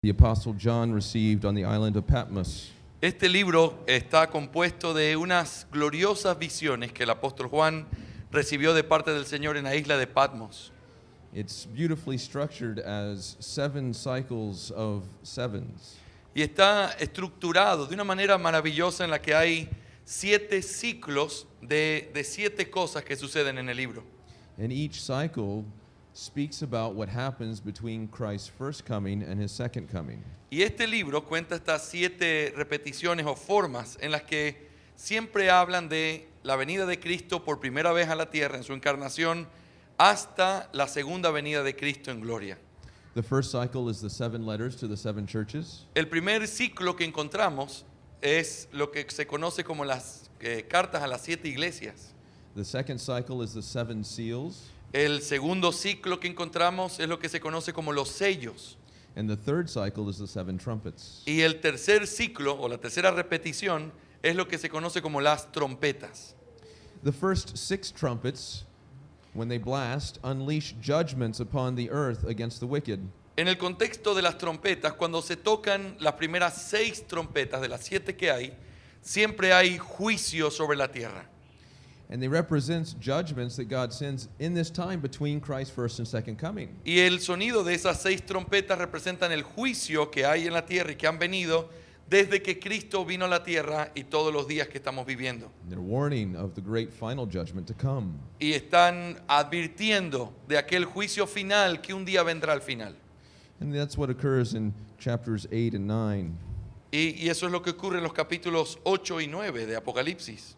the Apostle John received on the island of Patmos. Este libro está compuesto de unas gloriosas visiones que el apóstol Juan recibió de parte del Señor en la isla de Patmos. It's beautifully structured as 7 cycles of sevens. Y está estructurado de una manera maravillosa en la que hay 7 ciclos de 7 cosas que suceden en el libro. And each cycle speaks about what happens between Christ's first coming and his second coming. Y este libro cuenta estas 7 repeticiones o formas en las que siempre hablan de la venida de Cristo por primera vez a la tierra en su encarnación hasta la segunda venida de Cristo en gloria. The first cycle is the 7 letters to the 7 churches. El primer ciclo que encontramos es lo que se conoce como las cartas a las 7 iglesias. The second cycle is the 7 seals. El segundo ciclo que encontramos es lo que se conoce como los sellos. And the third cycle is the 7 trumpets. Y el tercer ciclo o la tercera repetición es lo que se conoce como las trompetas. The first 6 trumpets, when they blast, unleash judgments upon the earth against the wicked. En el contexto de las trompetas, cuando se tocan las primeras 6 trompetas de las 7 que hay, siempre hay juicio sobre la tierra. And they represent judgments that God sends in this time between Christ's first and second coming. Y el sonido de esas 6 trompetas representan el juicio que hay en la tierra y que han venido desde que Cristo vino a la tierra y todos los días que estamos viviendo. And they're warning of the great final judgment to come. Y están advirtiendo de aquel juicio final que un día vendrá al final. And that's what occurs in chapters 8 and 9. Y eso es lo que ocurre en los capítulos 8 y 9 de Apocalipsis.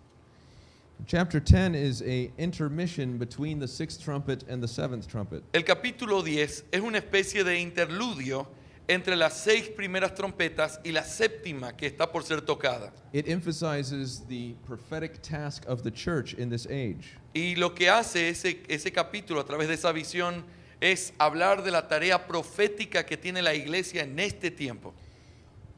Chapter 10 is a intermission between the 6th trumpet and the 7th trumpet. El capítulo 10 es una especie de interludio entre las 6 primeras trompetas y la séptima que está por ser tocada. It emphasizes the prophetic task of the church in this age. Y lo que hace ese capítulo a través de esa visión es hablar de la tarea profética que tiene la iglesia en este tiempo.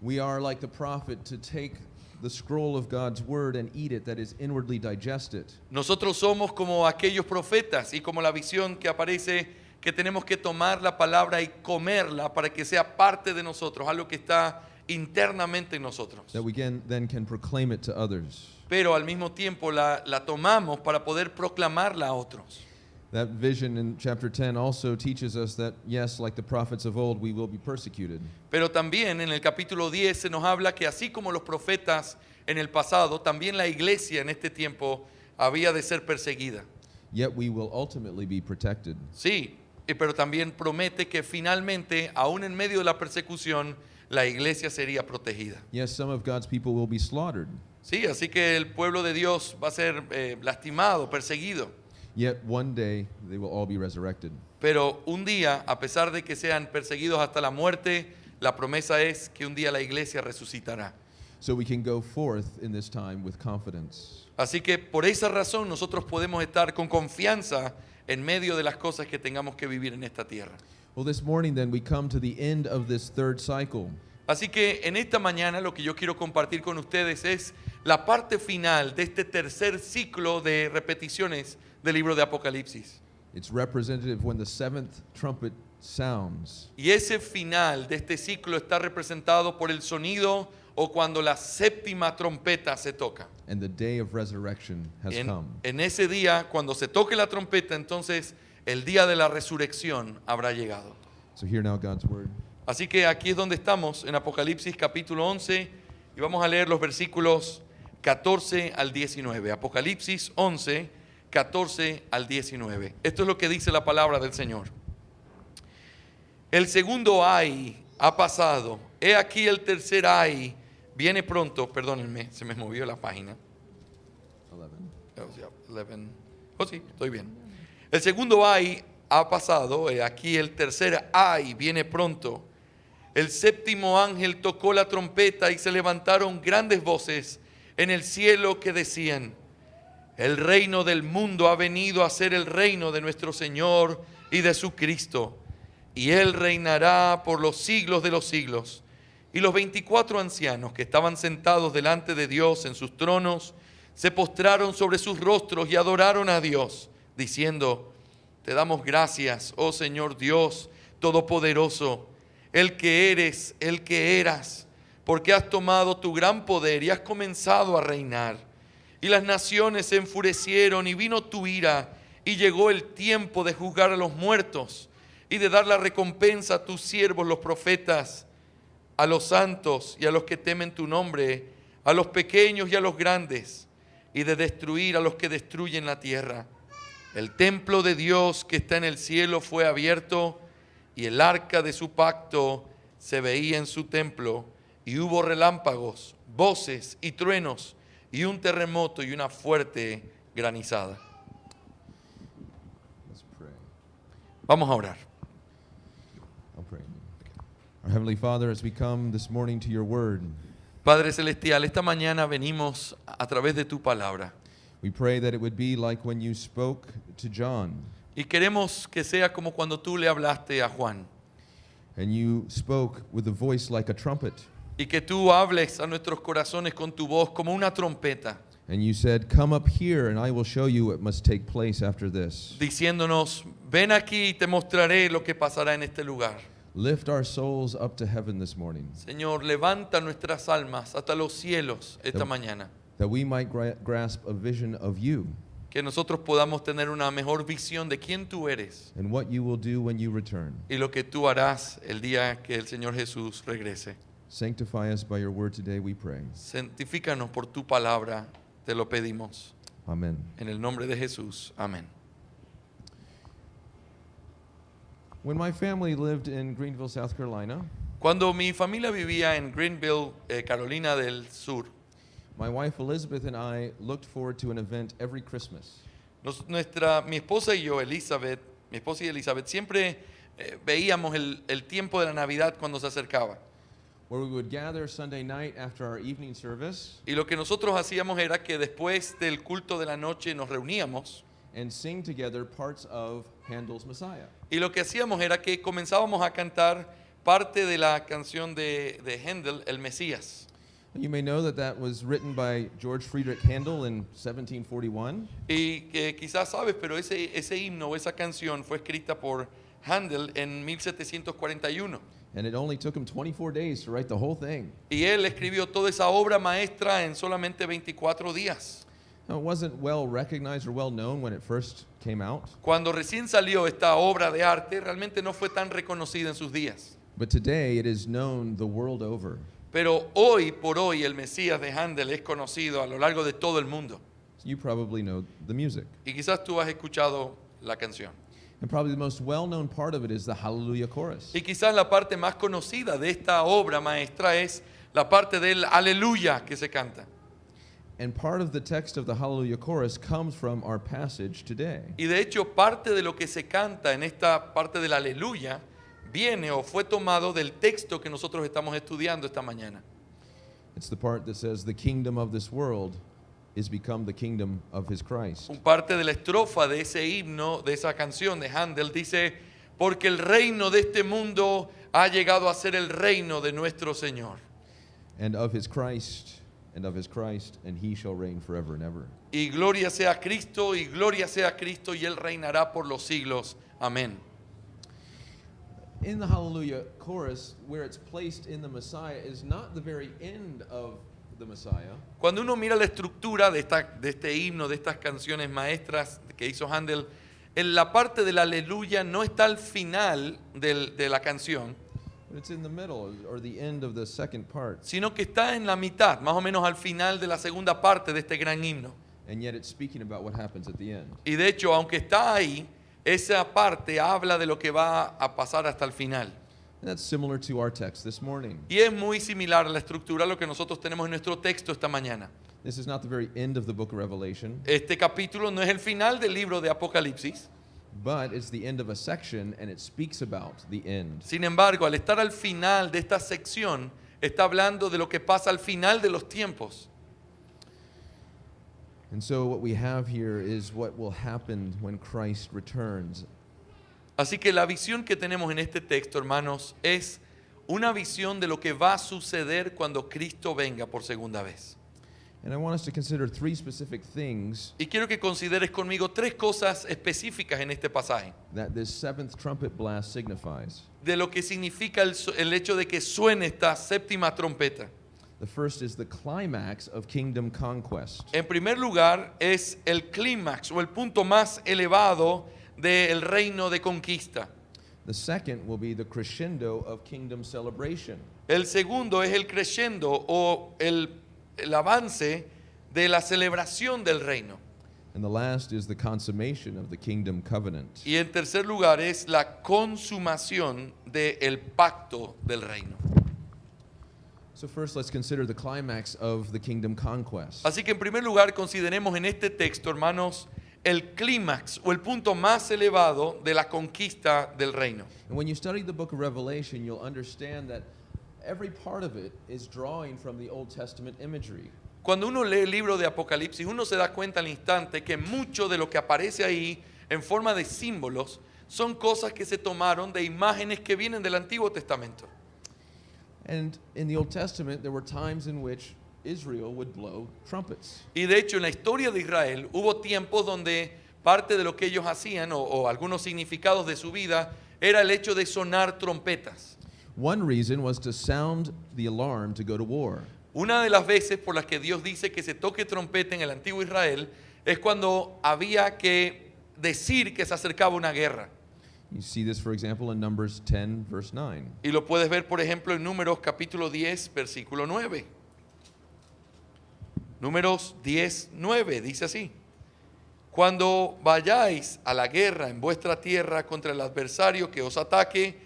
We are like the prophet to take the scroll of God's word and eat it, that is inwardly digest it. Nosotros somos como aquellos profetas y como la visión que aparece que tenemos que tomar la palabra y comerla para que sea parte de nosotros, algo que está internamente en nosotros. That we then can proclaim it to others. Pero al mismo tiempo la tomamos para poder proclamarla a otros. That vision in chapter 10 also teaches us that, yes, like the prophets of old, we will be persecuted. Pero también en el capítulo 10 se nos habla que así como los profetas en el pasado, también la iglesia en este tiempo había de ser perseguida. Yet we will ultimately be protected. Sí, pero también promete que finalmente, aún en medio de la persecución, la iglesia sería protegida. Yes, some of God's people will be slaughtered. Sí, así que el pueblo de Dios va a ser lastimado, perseguido. Yet one day they will all be resurrected. Pero un día, a pesar de que sean perseguidos hasta la muerte, la promesa es que un día la iglesia resucitará. So we can go forth in this time with confidence. Así que por esa razón nosotros podemos estar con confianza en medio de las cosas que tengamos que vivir en esta tierra. Well, this morning then we come to the end of this 3rd cycle. Así que en esta mañana lo que yo quiero compartir con ustedes es la parte final de este tercer ciclo de repeticiones del libro de Apocalipsis. It's representative when the 7th trumpet sounds. Y ese final de este ciclo está representado por el sonido o cuando la séptima trompeta se toca. And the day of resurrection has come. En ese día, cuando se toque la trompeta, entonces el día de la resurrección habrá llegado. So hear now God's word. Así que aquí es donde estamos, en Apocalipsis capítulo 11, y vamos a leer los versículos 14 al 19. Apocalipsis 11, 14 al 19. Esto es lo que dice la palabra del Señor. El segundo ay ha pasado. He aquí el tercer ay viene pronto. Perdónenme, se me movió la página. 11. Oh, sí, estoy bien. El segundo ay ha pasado. He aquí el tercer ay viene pronto. El séptimo ángel tocó la trompeta y se levantaron grandes voces en el cielo que decían: el reino del mundo ha venido a ser el reino de nuestro Señor y de su Cristo, y Él reinará por los siglos de los siglos. Y los 24 ancianos que estaban sentados delante de Dios en sus tronos se postraron sobre sus rostros y adoraron a Dios, diciendo: te damos gracias, oh Señor Dios Todopoderoso, el que eres, el que eras, porque has tomado tu gran poder y has comenzado a reinar. Y las naciones se enfurecieron y vino tu ira, y llegó el tiempo de juzgar a los muertos y de dar la recompensa a tus siervos los profetas, a los santos y a los que temen tu nombre, a los pequeños y a los grandes, y de destruir a los que destruyen la tierra. El templo de Dios que está en el cielo fue abierto, y el arca de su pacto se veía en su templo, y hubo relámpagos, voces y truenos, y un terremoto y una fuerte granizada. Let's pray. Vamos a orar. I'll pray. Our Heavenly Father, as we come this morning to your word, Padre Celestial, esta mañana venimos a través de tu palabra we pray that it would be like when you spoke to John, y queremos que sea como cuando tú le hablaste a Juan and you spoke with a voice like a trumpet, y que tú hables a nuestros corazones con tu voz como una trompeta, and you said, "Come up here, and I will show you what must take place after this." diciéndonos, ven aquí y te mostraré lo que pasará en este lugar. Lift our souls up to heaven this morning, Señor, levanta nuestras almas hasta los cielos esta mañana, that we might grasp a vision of you que nosotros podamos tener una mejor visión de quién tú eres and what you will do when you return. y lo que tú harás el día que el Señor Jesús regrese. Sanctify us by your word today, we pray. Santifícanos por tu palabra, te lo pedimos. Amen. En el nombre de Jesús, amén. When my family lived in Greenville, South Carolina, Cuando mi familia vivía en Greenville, Carolina del Sur, my wife Elizabeth and I looked forward to an event every Christmas. mi esposa y yo, Elizabeth, mi esposa y Elizabeth, siempre veíamos el tiempo de la Navidad cuando se acercaba. Where we would gather Sunday night after our evening service Y lo que nosotros hacíamos era que después del culto de la noche nos reuníamos and sing together parts of Handel's Messiah. y lo que hacíamos era que comenzábamos a cantar parte de la canción de Händel, El Mesías. You may know that that was written by George Friedrich Handel in 1741, Y que quizás sabes, pero ese himno, esa canción fue escrita por Händel en 1741. and it only took him 24 days to write the whole thing. Y él escribió toda esa obra maestra en solamente 24 días. Now, it wasn't well recognized or well known when it first came out, Cuando recién salió esta obra de arte, realmente no fue tan reconocida en sus días. but today it is known the world over. Pero hoy por hoy el Mesías de Händel es conocido a lo largo de todo el mundo. You probably know the music. Y quizás tú has escuchado la canción. And probably the most well-known part of it is the Hallelujah chorus. Y quizás la parte más conocida de esta obra maestra es la parte del aleluya que se canta. And part of the text of the Hallelujah chorus comes from our passage today. Y de hecho parte de lo que se canta en esta parte del aleluya viene o fue tomado del texto que nosotros estamos estudiando esta mañana. It's the part that says the kingdom of this world is become the kingdom of his Christ. Un parte de la estrofa de ese himno, de esa canción de Händel dice, porque el reino de este mundo ha llegado a ser el reino de nuestro Señor. And of his Christ, and of his Christ, and he shall reign forever and ever. Y gloria sea a Cristo, y gloria sea a Cristo, y Él reinará por los siglos. Amén. In the Hallelujah chorus, where it's placed in the Messiah is not the very end of the Messiah, Cuando uno mira la estructura de este himno, de estas canciones maestras que hizo Händel, en la parte del aleluya no está al final de la canción, but it's in the middle or the end of the second part. sino que está en la mitad, más o menos al final de la segunda parte de este gran himno. And yet it's speaking about what happens at the end. Y de hecho, aunque está ahí, esa parte habla de lo que va a pasar hasta el final. And that's similar to our text this morning. Y es muy similar a la estructura a lo que nosotros tenemos en nuestro texto esta mañana. This is not the very end of the book of Revelation, Este capítulo no es el final del libro de Apocalipsis. but it's the end of a section and it speaks about the end. Sin embargo, al estar al final de esta sección, está hablando de lo que pasa al final de los tiempos. And so what we have here is what will happen when Christ returns. Así que la visión que tenemos en este texto, hermanos, es una visión de lo que va a suceder cuando Cristo venga por segunda vez. And I want us to consider three specific things Y quiero que consideres conmigo tres cosas específicas en este pasaje, that this seventh trumpet blast signifies. de lo que significa el hecho de que suene esta séptima trompeta. The first is the climax of kingdom conquest. En primer lugar, es el clímax o el punto más elevado del reino de conquista. The second will be the crescendo of kingdom celebration. El segundo es el crescendo o el avance de la celebración del reino. And the last is the consummation of the kingdom covenant. Y en tercer lugar es la consumación del pacto del reino. So first let's consider the climax of the kingdom conquest. Así que en primer lugar consideremos en este texto, hermanos, el clímax o el punto más elevado de la conquista del reino. And when you study the book of Revelation, you'll understand that every part of it is drawing from the Old Testament imagery. Cuando uno lee el libro de Apocalipsis, uno se da cuenta al instante que mucho de lo que aparece ahí en forma de símbolos son cosas que se tomaron de imágenes que vienen del Antiguo Testamento. And in the Old Testament, there were times in which Israel would blow trumpets. Y de hecho en la historia de Israel hubo tiempos donde parte de lo que ellos hacían o algunos significados de su vida era el hecho de sonar trompetas. One reason was to sound the alarm to go to war. Una de las veces por las que Dios dice que se toque trompeta en el antiguo Israel es cuando había que decir que se acercaba una guerra. You see this, for example, in Numbers 10, verse 9. Y lo puedes ver, por ejemplo, en Números capítulo 10, versículo 9. Números 10, 9, dice así: cuando vayáis a la guerra en vuestra tierra contra el adversario que os ataque,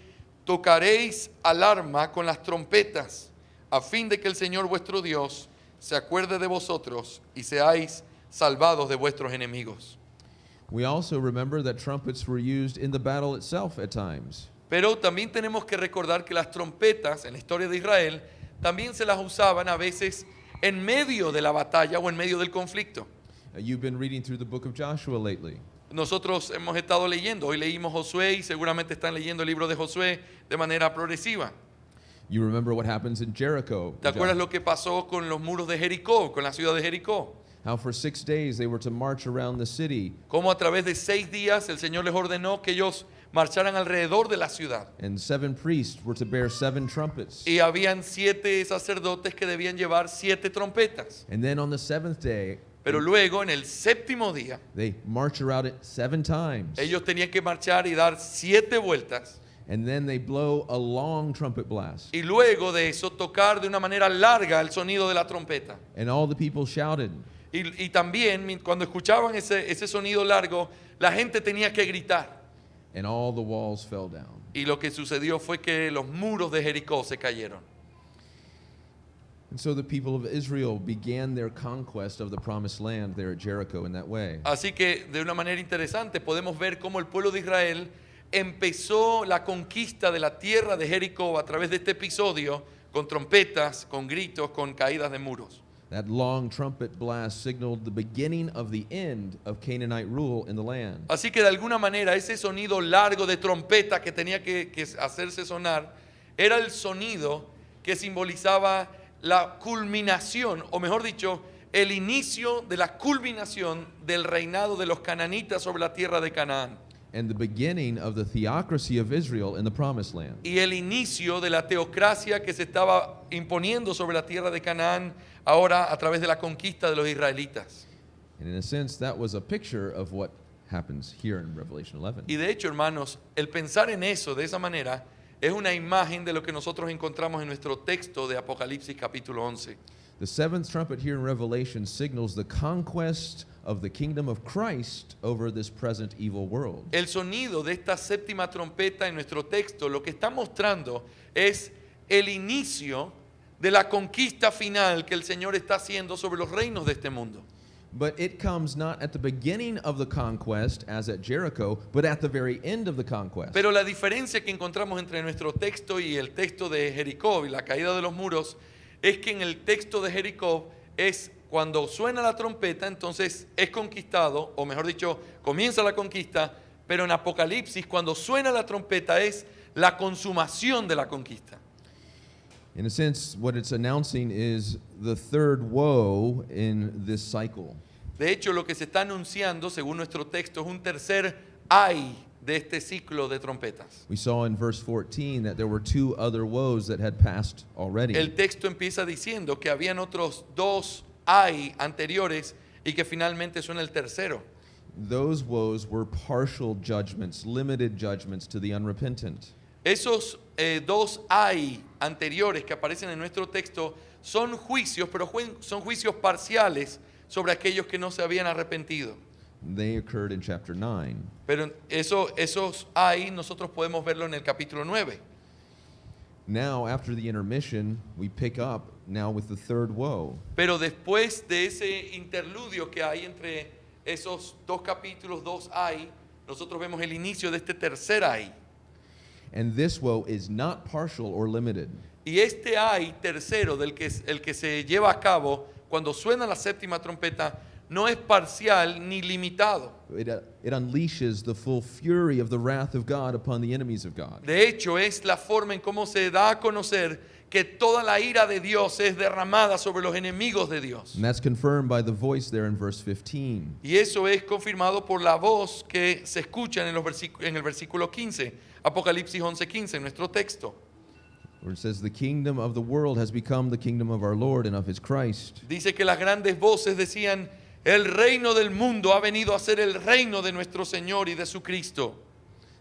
tocaréis alarma con las trompetas, a fin de que el Señor vuestro Dios se acuerde de vosotros y seáis salvados de vuestros enemigos. We also remember that trumpets were used in the battle itself at times. Pero también tenemos que recordar que las trompetas en la historia de Israel también se las usaban a veces en medio de la batalla o en medio del conflicto. You've been reading through the book of Joshua lately. Nosotros hemos estado leyendo, hoy leímos Josué y seguramente están leyendo el libro de Josué de manera progresiva. You remember what happens in Jericho. ¿Te acuerdas lo que pasó con los muros de Jericó, con la ciudad de Jericó? How for 6 days they were to march around the city, Cómo a través de 6 días el Señor les ordenó que ellos marcharan alrededor de la ciudad. and 7 priests were to bear 7 trumpets. Y habían 7 sacerdotes que debían llevar 7 trompetas. And then on the 7th day, Pero luego, en el séptimo día, they march around it 7 times. ellos tenían que marchar y dar 7 vueltas. And then they blow a long trumpet blast. Y luego de eso, tocar de una manera larga el sonido de la trompeta. And all the people shouted. Y también, cuando escuchaban ese sonido largo, la gente tenía que gritar. And all the walls fell down. Y lo que sucedió fue que los muros de Jericó se cayeron. And so the people of Israel began their conquest of the promised land there at Jericho in that way. Así que, de una manera interesante, podemos ver cómo el pueblo de Israel empezó la conquista de la tierra de Jericó a través de este episodio, con trompetas, con gritos, con caídas de muros. That long trumpet blast signaled the beginning of the end of Canaanite rule in the land. Así que de alguna manera ese sonido largo de trompeta que tenía que hacerse sonar era el sonido que simbolizaba la culminación, o mejor dicho, el inicio de la culminación del reinado de los cananitas sobre la tierra de Canaán. And the beginning of the theocracy of Israel in the promised land. Y el inicio de la teocracia que se estaba imponiendo sobre la tierra de Canaán ahora a través de la conquista de los israelitas. And in a sense, that was a picture of what happens here in Revelation 11. Y de hecho, hermanos, el pensar en eso de esa manera es una imagen de lo que nosotros encontramos en nuestro texto de Apocalipsis capítulo 11. The 7th trumpet here in Revelation signals the conquest of the kingdom of Christ over this present evil world. El sonido de esta séptima trompeta en nuestro texto lo que está mostrando es el inicio de la conquista final que el Señor está haciendo sobre los reinos de este mundo. But it comes not at the beginning of the conquest, as at Jericho, but at the very end of the conquest. Pero la diferencia que encontramos entre nuestro texto y el texto de Jericó y la caída de los muros es que en el texto de Jericó es cuando suena la trompeta, entonces es conquistado, o mejor dicho, comienza la conquista, pero en Apocalipsis cuando suena la trompeta es la consumación de la conquista. In a sense, what it's announcing is the third woe in this cycle. De hecho, lo que se está anunciando, según nuestro texto, es un tercer ay de este ciclo de trompetas. We saw in verse 14 that there were two other woes that had passed already. El texto empieza diciendo que habían otros dos ay anteriores y que finalmente son el tercero. Those woes were partial judgments, limited judgments to the unrepentant. Esos dos ay anteriores que aparecen en nuestro texto son juicios, pero son juicios parciales sobre aquellos que no se habían arrepentido. They occurred in chapter 9. Pero esos ay nosotros podemos verlo en el capítulo 9. Now, after the intermission, we pick up now with the third woe. Pero después de ese interludio que hay entre esos dos capítulos, dos ay, nosotros vemos el inicio de este tercer ay. And this woe is not partial or limited. Y este ay tercero el que se lleva a cabo cuando suena la séptima trompeta no es parcial ni limitado. It unleashes the full fury of the wrath of God upon the enemies of God. De hecho, es la forma en cómo se da a conocer que toda la ira de Dios es derramada sobre los enemigos de Dios. And that's confirmed by the voice there in verse 15. Y eso es confirmado por la voz que se escucha en el versículo 15, Apocalipsis 11:15, en nuestro texto. Where it says, the kingdom of the world has become the kingdom of our Lord and of his Christ. Dice que las grandes voces decían, el reino del mundo ha venido a ser el reino de nuestro Señor y de su Cristo.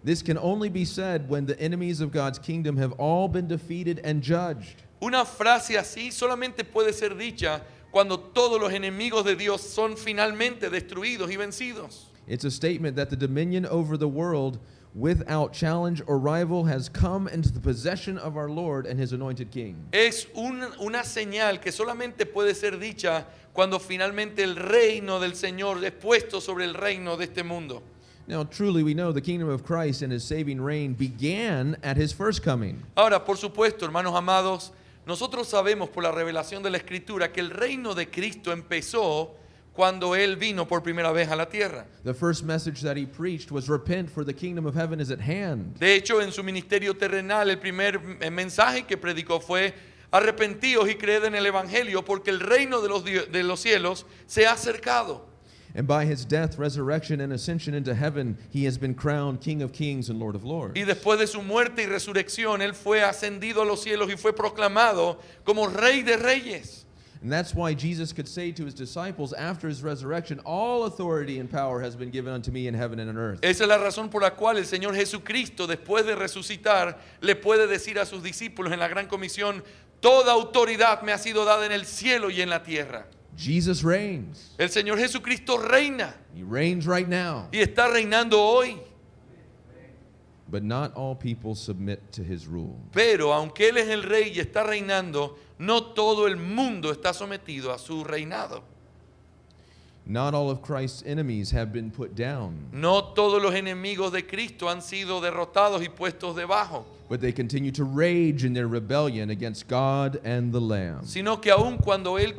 This can only be said when the enemies of God's kingdom have all been defeated and judged. Una frase así solamente puede ser dicha cuando todos los enemigos de Dios son finalmente destruidos y vencidos. It's a statement that the dominion over the world without challenge or rival has come into the possession of our Lord and his anointed king. Es una señal que solamente puede ser dicha cuando finalmente el reino del Señor es puesto sobre el reino de este mundo. Now, truly, we know the kingdom of Christ and his saving reign began at his first coming. Ahora, por supuesto, hermanos amados, nosotros sabemos por la revelación de la Escritura que el reino de Cristo empezó cuando Él vino por primera vez a la tierra. The first message that he preached was repent, for the kingdom of heaven is at hand. De hecho, en su ministerio terrenal, el primer mensaje que predicó fue: arrepentíos y creed en el Evangelio, porque el reino de los cielos se ha acercado. And by his death, resurrection, and ascension into heaven, he has been crowned King of Kings and Lord of Lords. Y después de su muerte y resurrección, Él fue ascendido a los cielos y fue proclamado como Rey de Reyes. And that's why Jesus could say to his disciples after his resurrection, all authority and power has been given unto me in heaven and on earth. Esa es la razón por la cual el Señor Jesucristo, después de resucitar, le puede decir a sus discípulos en la gran comisión: toda autoridad me ha sido dada en el cielo y en la tierra. Jesus reigns. El Señor Jesucristo reina He reigns right now. y está reinando hoy. But not all people submit to his rule. Pero aunque Él es el rey y está reinando, no todo el mundo está sometido a su reinado. Not all of Christ's enemies have been put down, No todos los enemigos de Cristo han sido derrotados y puestos debajo, but they continue to rage in their rebellion against God and the Lamb. sino que aun cuando Él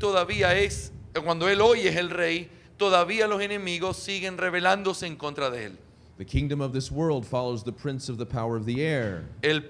hoy es el rey, todavía los enemigos siguen rebelándose en contra de Él. The kingdom of this world follows the prince of the power of the air. El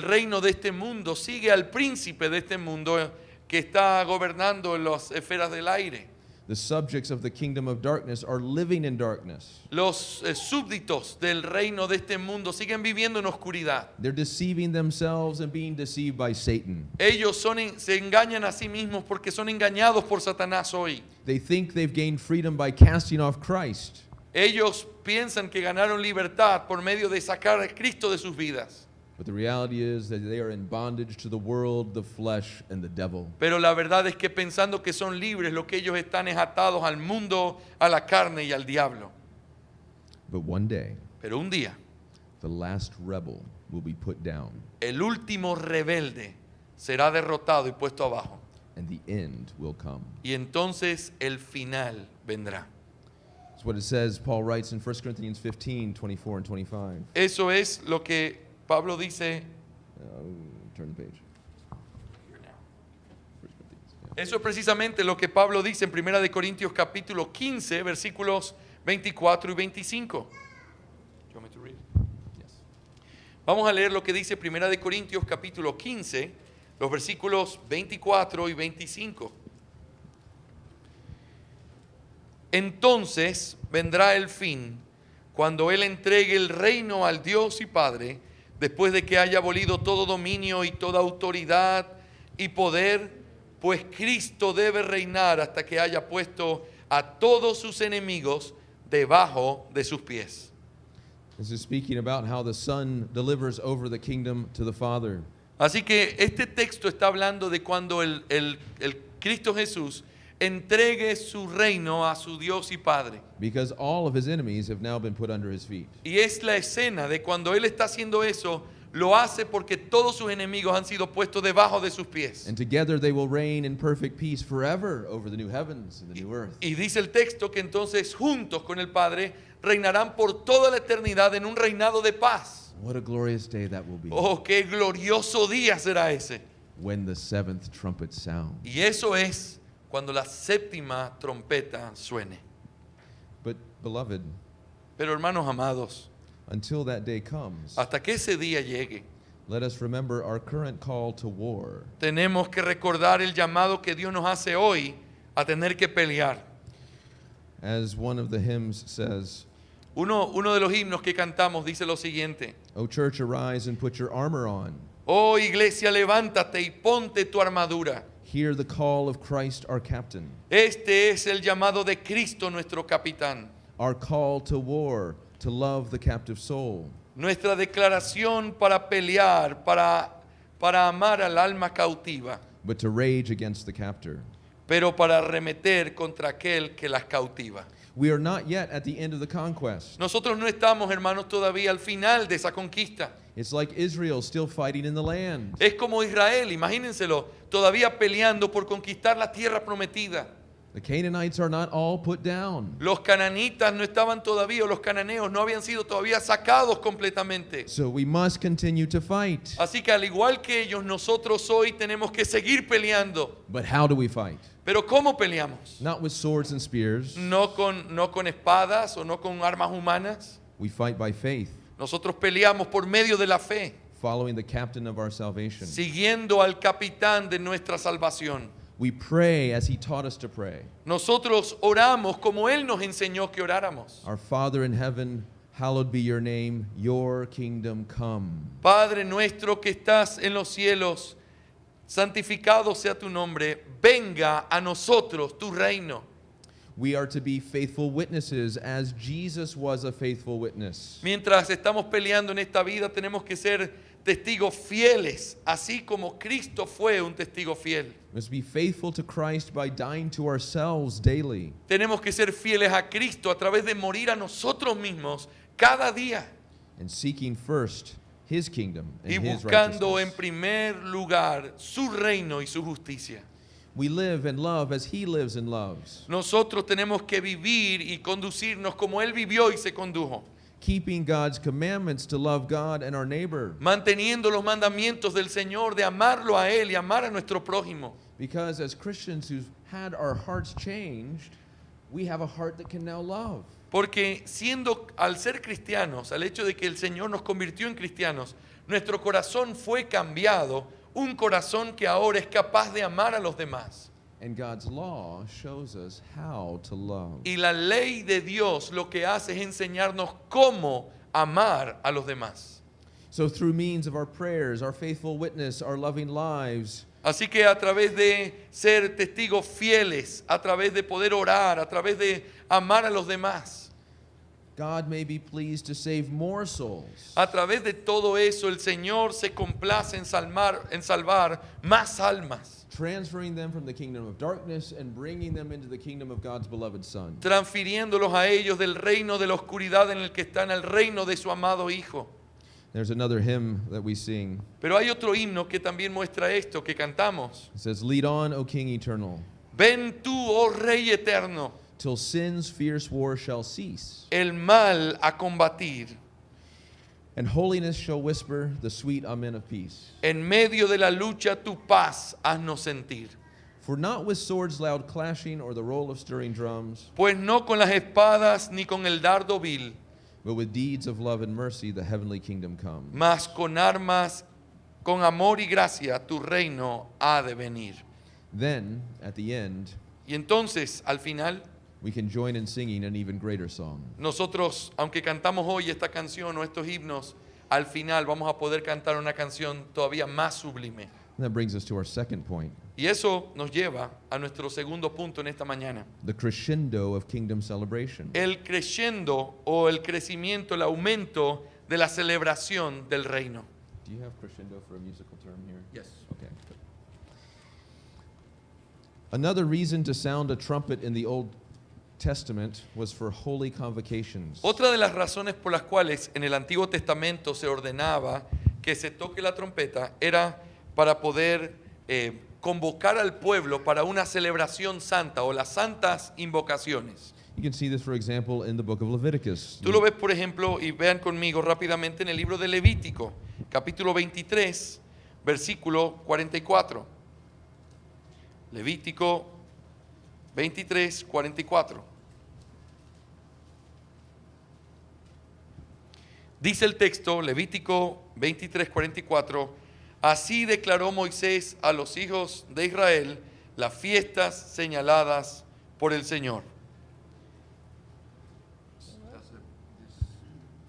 reino de este mundo sigue al príncipe de este mundo que está gobernando en las esferas del aire. The subjects of the kingdom of darkness are living in darkness. Los súbditos del reino de este mundo siguen viviendo en oscuridad. They're deceiving themselves and being deceived by Satan. Ellos se engañan a sí mismos porque son engañados por Satanás hoy. They think they've gained freedom by casting off Christ. Ellos piensan que ganaron libertad por medio de sacar a Cristo de sus vidas. But the reality is that they are in bondage to the world, the flesh, and the devil. Pero la verdad es que pensando que son libres, lo que ellos están es atados al mundo, a la carne y al diablo. But one day, Pero un día, the last rebel will be put down, el último rebelde será derrotado y puesto abajo. and the end will come. Y entonces el final vendrá. That's what it says, Paul writes in 1 Corinthians 15, 24 and 25. Eso es lo que Pablo dice. Turn the page. 1 Corinthians, yeah. Eso es precisamente lo que Pablo dice en 1 de Corintios capítulo 15, versículos 24 y 25. You want me to read? Yes. Vamos a leer lo que dice 1 de Corintios capítulo 15, los versículos 24 y 25. Entonces vendrá el fin, cuando Él entregue el reino al Dios y Padre, después de que haya abolido todo dominio y toda autoridad y poder, pues Cristo debe reinar hasta que haya puesto a todos sus enemigos debajo de sus pies. This is speaking about how the Son delivers over the kingdom to the Father. Así que este texto está hablando de cuando el Cristo Jesús entregue su reino a su Dios y Padre. Because all of his enemies have now been put under his feet. Y es la escena de cuando Él está haciendo eso, lo hace porque todos sus enemigos han sido puestos debajo de sus pies. And together they will reign in perfect peace forever over the new heavens and the new earth. Y dice el texto que entonces juntos con el Padre reinarán por toda la eternidad en un reinado de paz. What a glorious day that will be. Oh, qué glorioso día será ese. When the seventh trumpet sounds. Y eso es cuando la séptima trompeta suene. But beloved, Pero hermanos amados, until that day comes, hasta que ese día llegue, let us remember our current call to war. tenemos que recordar el llamado que Dios nos hace hoy a tener que pelear. As one of the hymns says, Uno de los himnos que cantamos dice lo siguiente: O church, arise and put your armor on. Oh iglesia, levántate y ponte tu armadura. Hear the call of Christ our captain. Este es el llamado de Cristo nuestro capitán. Our call to war, to love the captive soul. Nuestra declaración para pelear, para amar al alma cautiva, But to rage against the captor. pero para arremeter contra aquel que las cautiva. We are not yet at the end of the conquest. Nosotros no estamos, hermanos, todavía al final de esa conquista. It's like Israel still fighting in the land. Es como Israel, imagínenselo, todavía peleando por conquistar la tierra prometida. The Canaanites are not all put down. Los cananitas no estaban todavía, o los cananeos no habían sido todavía sacados completamente. So we must continue to fight. Así que al igual que ellos, nosotros hoy tenemos que seguir peleando. But how do we fight? Pero ¿cómo peleamos? Not with swords and spears. No con espadas o no con armas humanas. We fight by faith, Nosotros peleamos por medio de la fe, following the captain of our salvation. siguiendo al capitán de nuestra salvación. We pray as he taught us to pray. Nosotros oramos como Él nos enseñó que oráramos. Our Father in heaven, hallowed be your name, your kingdom come. Padre nuestro que estás en los cielos, santificado sea tu nombre, venga a nosotros tu reino. We are to be faithful witnesses as Jesus was a faithful witness. Mientras estamos peleando en esta vida, tenemos que ser testigos fieles, así como Cristo fue un testigo fiel. We must be faithful to Christ by dying to ourselves daily Tenemos que ser fieles a Cristo a través de morir a nosotros mismos cada día and seeking first his kingdom y and his buscando en righteousness. primer lugar su reino y su justicia. We live and love as he lives and loves, Nosotros tenemos que vivir y conducirnos como Él vivió y se condujo, keeping God's commandments to love God and our neighbor. manteniendo los mandamientos del Señor de amarlo a Él y amar a nuestro prójimo. Because as Christians who've had our hearts changed, we have a heart that can now love. Porque al ser cristianos, al hecho de que el Señor nos convirtió en cristianos, nuestro corazón fue cambiado, un corazón que ahora es capaz de amar a los demás. And God's law shows us how to love. Y la ley de Dios lo que hace es enseñarnos cómo amar a los demás. So through means of our prayers, our faithful witness, our loving lives, Así que a través de ser testigos fieles, a través de poder orar, a través de amar a los demás, God may be pleased to save more souls. a través de todo eso el Señor se complace en salvar más almas, Transferring them from the kingdom of darkness and bringing them into the kingdom of God's beloved Son. transfiriéndolos a ellos del reino de la oscuridad en el que están al reino de su amado Hijo. There's another hymn that we sing. Pero hay otro himno que también muestra esto, que cantamos. It says, Lead on, O King eternal, Ven tú, oh Rey eterno, till sin's fierce war shall cease, el mal a combatir. and holiness shall whisper the sweet amen of peace. En medio de la lucha tu paz haznos sentir. For not with swords loud clashing or the roll of stirring drums, Pues no con las espadas ni con el dardo vil, but with deeds of love and mercy the heavenly kingdom come. mas con armas con amor y gracia tu reino ha de venir. Then, at the end, Y entonces, al final, we can join in singing an even greater song. nosotros, aunque cantamos hoy esta canción o estos himnos, al final vamos a poder cantar una canción todavía más sublime. And that brings us to our second point, Y eso nos lleva a nuestro segundo punto en esta mañana. the crescendo of kingdom celebration. El creyendo o el crecimiento, el aumento de la celebración del reino. Do you have crescendo for a musical term here? Yes. Okay. Good. Another reason to sound a trumpet in the Old Testament was for holy convocations. Otra de las razones por las cuales en el Antiguo Testamento se ordenaba que se toque la trompeta era para poder convocar al pueblo para una celebración santa o las santas invocaciones. You can see this, for example, in the book of Leviticus. Tú lo ves, por ejemplo, y vean conmigo rápidamente en el libro de Levítico, capítulo 23, versículo 44. Levítico 23, 44. Dice el texto, Levítico 23, 44, así declaró Moisés a los hijos de Israel las fiestas señaladas por el Señor.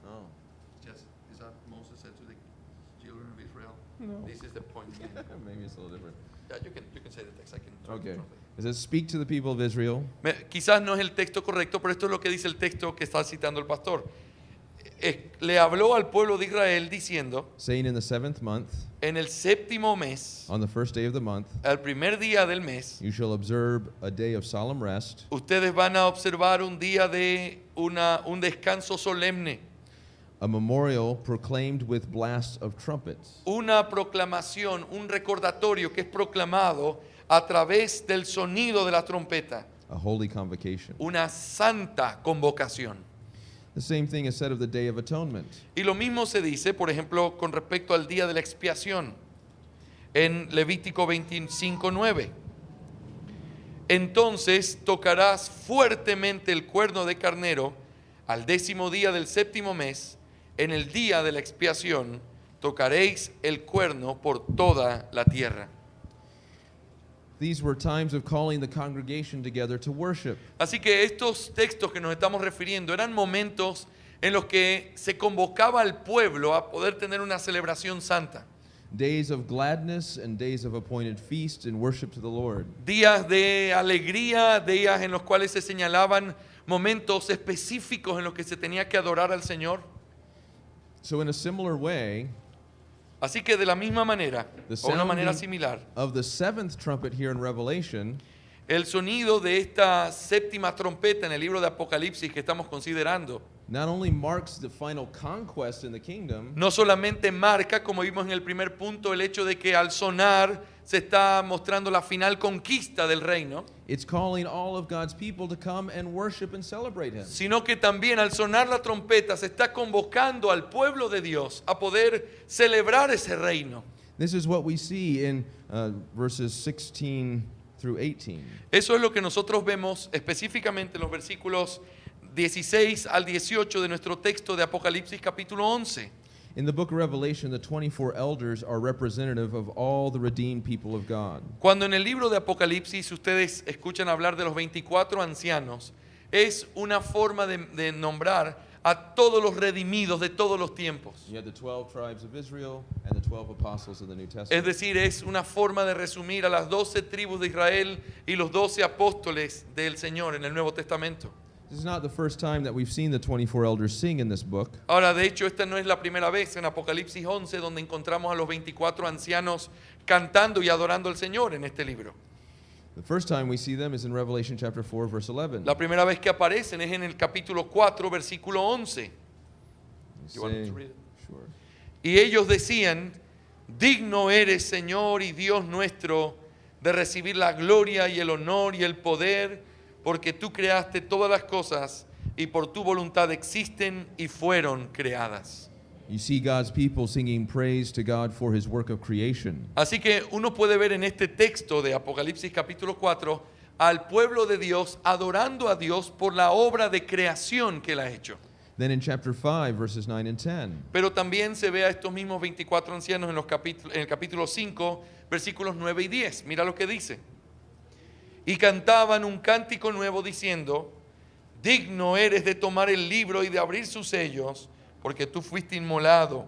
Oh. Is that Moses said to the children of Israel? No. This is the point. Maybe it's a little different. Yeah, you can say the text. I can Okay. translate. It says, "Speak to the people of Israel Quizás no es el texto correcto, pero esto es lo que dice el texto que está citando el pastor. Le habló al pueblo de Israel diciendo, saying, in the 7th month, en el séptimo mes, on the first day of the month, al primer día del mes, you shall observe a day of solemn rest, ustedes van a observar un día de un descanso solemne, a memorial proclaimed with blasts of trumpets. una proclamación, un recordatorio que es proclamado a través del sonido de la trompeta, A holy convocation. una santa convocación. The same thing is said of the Day of Atonement. Y lo mismo se dice, por ejemplo, con respecto al día de la expiación, en Levítico 25:9. Entonces tocarás fuertemente el cuerno de carnero al 10º día del séptimo mes, en el día de la expiación tocaréis el cuerno por toda la tierra. These were times of calling the congregation together to worship. Así que estos textos que nos estamos refiriendo eran momentos en los que se convocaba al pueblo a poder tener una celebración santa. Days of gladness and days of appointed feast and worship to the Lord. Días de alegría, días en los cuales se señalaban momentos específicos en los que se tenía que adorar al Señor. So in a similar way, Así que de la misma manera, the o una manera sounding similar, of the 7th trumpet here in Revelation el sonido de esta séptima trompeta en el libro de Apocalipsis que estamos considerando, not only marks the final conquest in the kingdom, no solamente marca, como vimos en el primer punto, el hecho de que al sonar se está mostrando la final conquista del reino, it's calling all of God's people to come and worship and celebrate Him. sino que también al sonar la trompeta se está convocando al pueblo de Dios a poder celebrar ese reino. This is what we see in verses 16 through 18. Eso es lo que nosotros vemos específicamente en los versículos 16 al 18 de nuestro texto de Apocalipsis capítulo 11. In the book of Revelation, the 24 elders are representative of all the redeemed people of God. Cuando en el libro de Apocalipsis ustedes escuchan hablar de los 24 ancianos, es una forma de nombrar a todos los redimidos de todos los tiempos. You had the 12 tribes of Israel and the 12 apostles of the New Es Testament. decir, es una forma de resumir a las 12 tribus de Israel y los 12 apóstoles del Señor en el Nuevo Testamento. This is not the first time that we've seen the 24 elders sing in this book. Ahora, de hecho, esta no es la primera vez en Apocalipsis 11 donde encontramos a los 24 ancianos cantando y adorando al Señor en este libro. The first time we see them is in Revelation chapter 4, verse 11. La primera vez que aparecen es en el capítulo 4, versículo 11. They You want me say- to read it? Sure. Y ellos decían, digno eres, Señor y Dios nuestro, de recibir la gloria y el honor y el poder, porque tú creaste todas las cosas y por tu voluntad existen y fueron creadas. You see God's people singing praise to God for His work of creation. Así que uno puede ver en este texto de Apocalipsis capítulo 4 al pueblo de Dios adorando a Dios por la obra de creación que Él ha hecho. Then in chapter 5, verses 9 and 10, Pero también se ve a estos mismos 24 ancianos en el capítulo 5, versículos 9 y 10. Mira lo que dice. Y cantaban un cántico nuevo diciendo, digno eres de tomar el libro y de abrir sus sellos, porque tú fuiste inmolado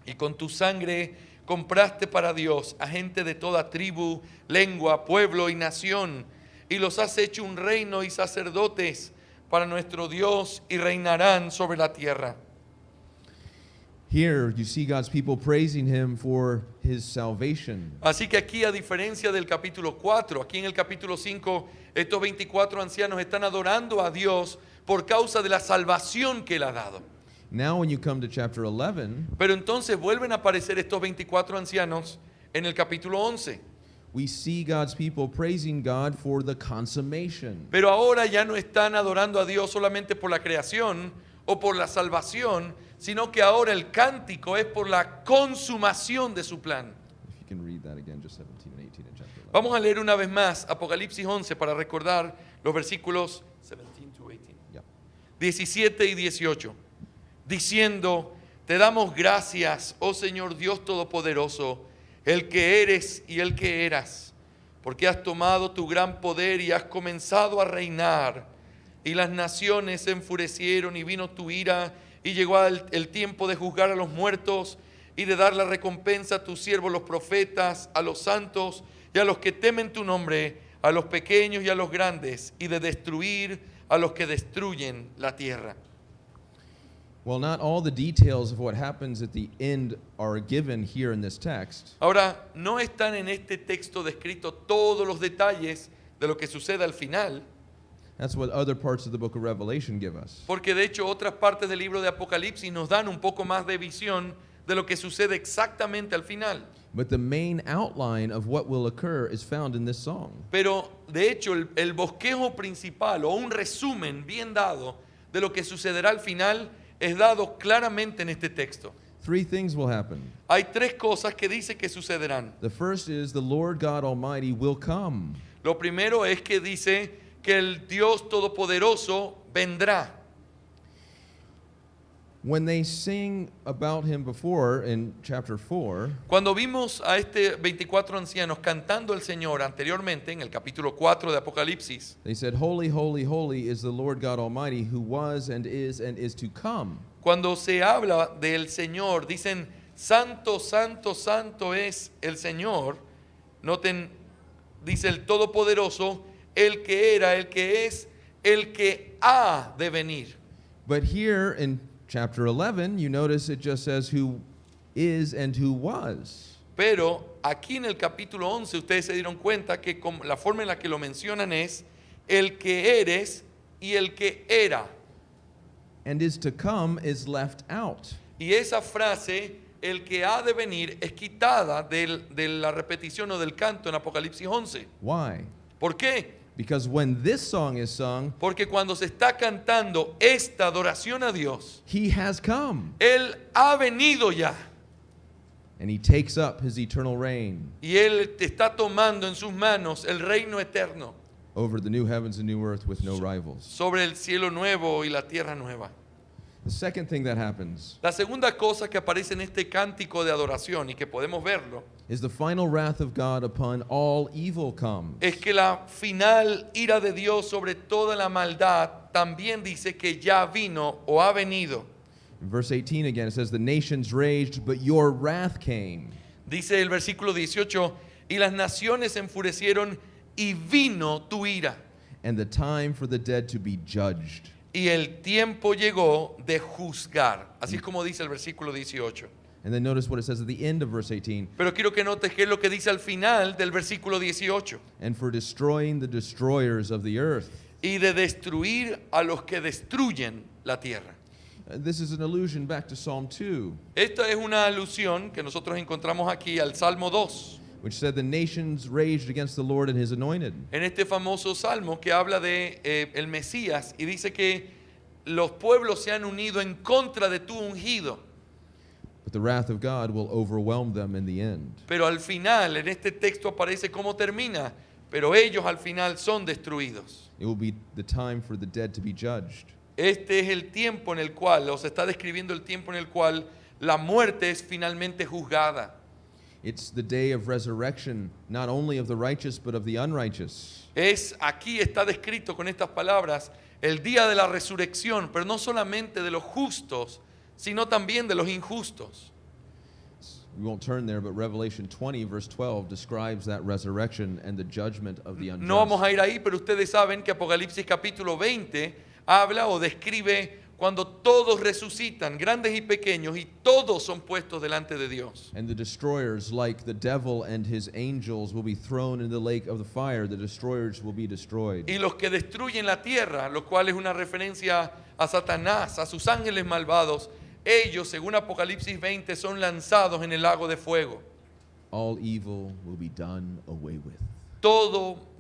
y con tu sangre compraste para Dios a gente de toda tribu, lengua, pueblo y nación, y los has hecho un reino y sacerdotes para nuestro Dios y reinarán sobre la tierra. here you see God's people praising him for his salvation. Así que aquí, a diferencia del capítulo 4, aquí en el capítulo 5, estos 24 ancianos están adorando a Dios por causa de la salvación que Él ha dado. Now when you come to chapter 11, Pero entonces vuelven a aparecer estos 24 ancianos en el capítulo 11. we see God's people praising God for the consummation. Pero ahora ya no están adorando a Dios solamente por la creación o por la salvación, sino que ahora el cántico es por la consumación de su plan. If you can read that again, just 17 and 18 in chapter 11. Vamos a leer una vez más Apocalipsis 11 para recordar los versículos 17 to 18. Yeah. 17 y 18, diciendo, te damos gracias, oh Señor Dios Todopoderoso, el que eres y el que eras, porque has tomado tu gran poder y has comenzado a reinar, y las naciones se enfurecieron y vino tu ira, y llegó el tiempo de juzgar a los muertos y de dar la recompensa a tus siervos los profetas, a los santos y a los que temen tu nombre, a los pequeños y a los grandes, y de destruir a los que destruyen la tierra. Well, not all the details of what happens at the end are given here in this text, Ahora, no están en este texto descritos todos los detalles de lo que sucede al final, that's what other parts of the book of Revelation give us. porque de hecho otras partes del libro de Apocalipsis nos dan un poco más de visión de lo que sucede exactamente al final. But the main outline of what will occur is found in this song. Pero de hecho el bosquejo principal o un resumen bien dado de lo que sucederá al final es dado claramente en este texto. Three things will happen. Hay tres cosas que dice que sucederán. The first is the Lord God Almighty will come. Lo primero es que dice que el Dios Todopoderoso vendrá. When they sing about him before in chapter 4, Cuando vimos a este 24 ancianos cantando al Señor anteriormente en el capítulo 4 de Apocalipsis, they said, Holy, holy, holy is the Lord God Almighty who was and is to come. cuando se habla del Señor, dicen, santo, santo, santo es el Señor. Noten, dice el Todopoderoso, el que era, el que es, el que ha de venir. But here in chapter 11, you notice it just says who is and who was. Pero aquí en el capítulo 11 ustedes se dieron cuenta que la forma en la que lo mencionan es el que eres y el que era. And is to come is left out. Y esa frase, el que ha de venir, es quitada de la repetición o del canto en Apocalipsis 11. Why? ¿Por qué? Because when this song is sung, Porque cuando se está cantando esta adoración a Dios, he has come Él ha venido ya. and he takes up his eternal reign Y Él te está tomando en sus manos el reino eterno over the new heavens and new earth with no rivals. sobre el cielo nuevo y la tierra nueva. The second thing that happens La segunda cosa que aparece en este cántico de adoración y que podemos verlo is the final wrath of God upon all evil comes. es que la final ira de Dios sobre toda la maldad también dice que ya vino o ha venido. In verse 18 again, it says, the nations raged, but your wrath came. Dice el versículo 18, y las naciones se enfurecieron y vino tu ira. And the time for the dead to be judged. Y el tiempo llegó de juzgar. Así es como dice el versículo 18. And then notice what it says at the end of verse 18. Pero quiero que notes qué es lo que dice al final del versículo 18. And for destroying the destroyers of the earth. Y de destruir a los que destruyen la tierra. This is an allusion back to Psalm 2, Esta es una alusión que nosotros encontramos aquí al Salmo 2. which said the nations raged against the Lord and his anointed. En este famoso salmo que habla de el Mesías y dice que los pueblos se han unido en contra de tu ungido. But the wrath of God will overwhelm them in the end. Pero al final, en este texto aparece cómo termina. Pero ellos al final son destruidos. It will be the time for the dead to be judged. Este es el tiempo en el cual, o se está describiendo el tiempo en el cual la muerte es finalmente juzgada. It's the day of resurrection, not only of the righteous, but of the unrighteous. Aquí está descrito con estas palabras el día de la resurrección, pero no solamente de los justos, sino también de los injustos. We won't turn there, but Revelation 20, verse 12, describes that resurrection and the judgment of the unjust. No vamos a ir ahí, pero ustedes saben que Apocalipsis capítulo 20 habla o describe cuando todos resucitan, grandes y pequeños, y todos son puestos delante de Dios. And the destroyers, like the devil and his angels, will be thrown in the lake of the fire. The destroyers will be destroyed. Y los que destruyen la tierra, lo cual es una referencia a Satanás, a sus ángeles malvados, ellos, según Apocalipsis 20, son lanzados en el lago de fuego. All evil will be done away with.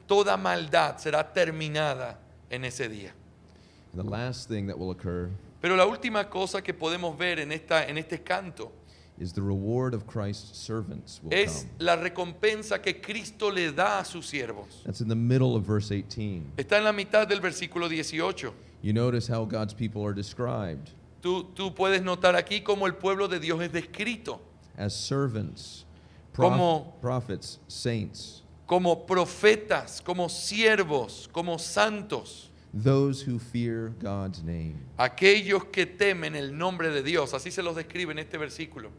Toda maldad será terminada en ese día. And the last thing that will occur Pero la última cosa que podemos ver en este canto is the reward of Christ's servants will es come. la recompensa que Cristo le da a sus siervos. That's in the middle of verse 18. Está en la mitad del versículo 18. You notice how God's people are described Tú puedes notar aquí cómo el pueblo de Dios es descrito as servants, Como- prophets, saints, como profetas, como siervos, como santos, those who fear God's name. aquellos que temen el nombre de Dios. Así se los describe en este versículo.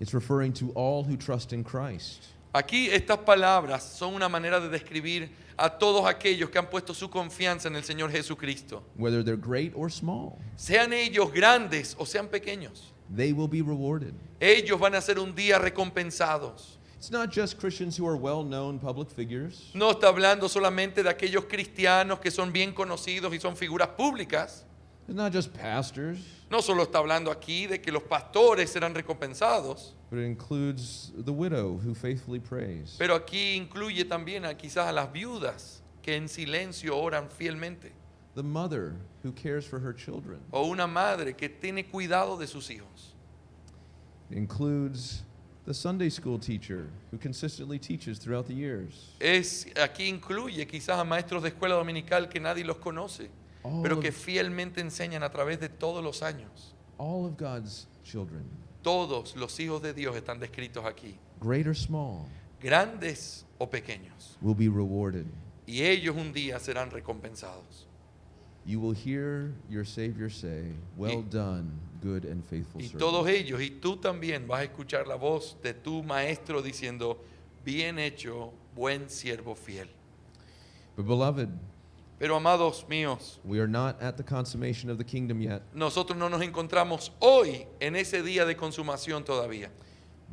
It's referring to all who trust in Christ. Aquí estas palabras son una manera de describir a todos aquellos que han puesto su confianza en el Señor Jesucristo. Whether they're great or small, Sean ellos grandes o sean pequeños. they will be rewarded. Ellos van a ser un día recompensados. It's not just Christians who are well-known public figures. No está hablando solamente de aquellos cristianos que son bien conocidos y son figuras públicas. It's not just pastors, No solo está hablando aquí de que los pastores serán recompensados, but it includes the widow who faithfully prays, pero aquí incluye también quizás a las viudas que en silencio oran fielmente, the mother who cares for her children. o una madre que tiene cuidado de sus hijos. It includes the Sunday school teacher who consistently teaches throughout the years. Aquí incluye quizás a maestros de escuela dominical que nadie los conoce, All pero of- que fielmente enseñan a través de todos los años. All of God's children, Todos los hijos de Dios están descritos aquí, great or small, grandes o pequeños, will be rewarded. y ellos un día serán recompensados. You will hear your Savior say, "Well done, good and faithful Y servant." todos ellos, y tú también vas a escuchar la voz de tu maestro diciendo, bien hecho, buen siervo fiel. But beloved, Pero amados míos, we are not at the consummation of the kingdom yet, nosotros no nos encontramos hoy en ese día de consumación todavía.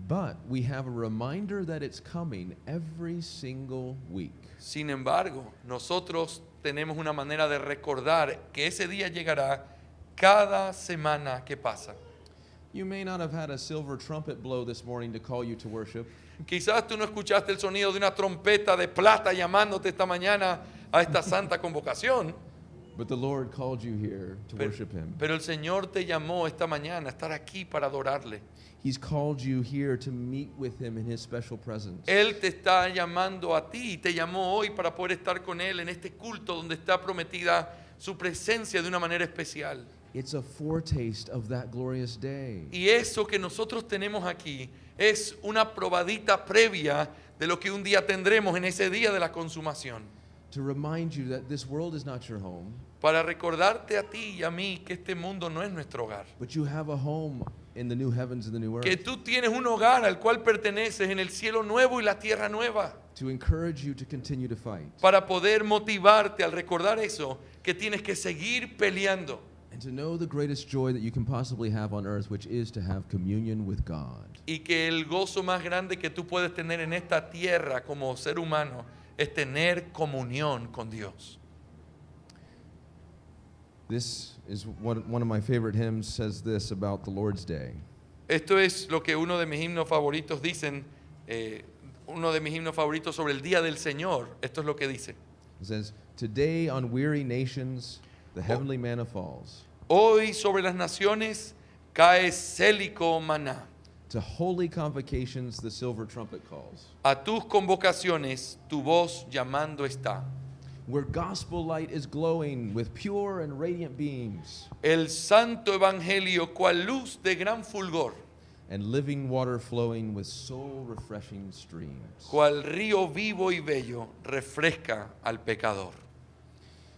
but we have a reminder that it's coming every single week. Sin embargo, nosotros tenemos una manera de recordar que ese día llegará cada semana que pasa. You may not have had a silver trumpet blow this morning to call you to worship, Quizás tú no escuchaste el sonido de una trompeta de plata llamándote esta mañana a esta santa convocación, but the Lord called you here to worship Him. pero el Señor te llamó esta mañana a estar aquí para adorarle. He's called you here to meet with Him in His special presence. Él te está llamando a ti y te llamó hoy para poder estar con Él en este culto donde está prometida su presencia de una manera especial. It's a foretaste of that glorious day. Y eso que nosotros tenemos aquí es una probadita previa de lo que un día tendremos en ese día de la consumación. To remind you that this world is not your home, Para recordarte a ti y a mí que este mundo no es nuestro hogar. but you have a home in the new heavens and the new Que earth. tú tienes un hogar al cual perteneces en el cielo nuevo y la tierra nueva. To encourage you to continue to fight Para poder motivarte al recordar eso, que tienes que seguir peleando. and to know the greatest joy that you can possibly have on earth, which is to have communion with God. Y que el gozo más grande que tú puedes tener en esta tierra como ser humano es tener comunión con Dios. This is what one of my favorite hymns says this about the Lord's Day. Esto es lo que uno de mis himnos favoritos uno de mis himnos favoritos sobre el día del Señor. Esto es lo que dice. It says, "Today on weary nations the heavenly manna falls. Hoy sobre las naciones cae célico maná. To holy convocations the silver trumpet calls. A tus convocaciones tu voz llamando está. where gospel light is glowing with pure and radiant beams, El santo evangelio cual luz de gran fulgor, and living water flowing with soul-refreshing streams. cual río vivo y bello, refresca al pecador.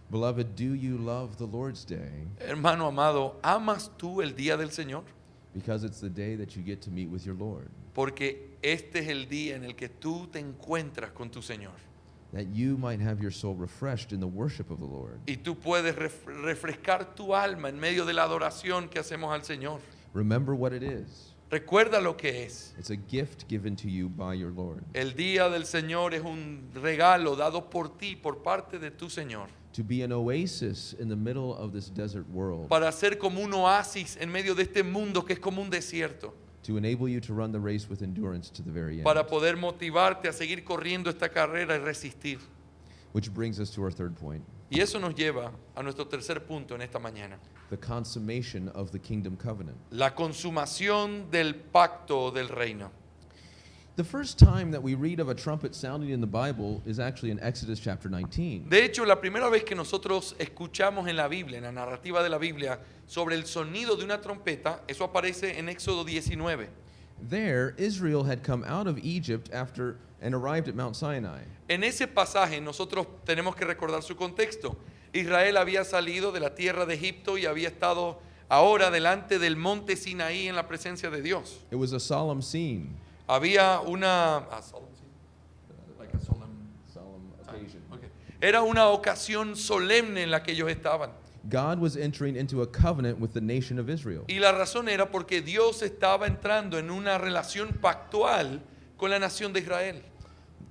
Beloved, do you love the Lord's day? Hermano amado, ¿amas tú el día del Señor? Because it's the day that you get to meet with your Lord, Porque este es el día en el que tú te encuentras con tu Señor. that you might have your soul refreshed in the worship of the Lord. Y tú puedes refrescar tu alma en medio de la adoración que hacemos al Señor. Remember what it is. Recuerda lo que es. It's a gift given to you by your Lord, El día del Señor es un regalo dado por ti, por parte de tu Señor, to be an oasis in the middle of this desert world, para ser como un oasis en medio de este mundo que es como un desierto, to enable you to run the race with endurance to the very end. para poder motivarte a seguir corriendo esta carrera y resistir. Which brings us to our third point, Y eso nos lleva a nuestro tercer punto en esta mañana. the consummation of the kingdom covenant. La consumación del pacto del reino. The first time that we read of a trumpet sounding in the Bible is actually in Exodus chapter 19. De hecho, la primera vez que nosotros escuchamos en la Biblia, en la narrativa de la Biblia, sobre el sonido de una trompeta, eso aparece en Éxodo 19. There, Israel had come out of Egypt after and arrived at Mount Sinai. En ese pasaje nosotros tenemos que recordar su contexto. Israel había salido de la tierra de Egipto y había estado ahora delante del monte Sinaí en la presencia de Dios. It was a solemn scene, Había una... solemn occasion. Okay. Era una ocasión solemne en la que ellos estaban. God was entering into a covenant with the nation of Israel. Y la razón era porque Dios estaba entrando en una relación pactual con la nación de Israel.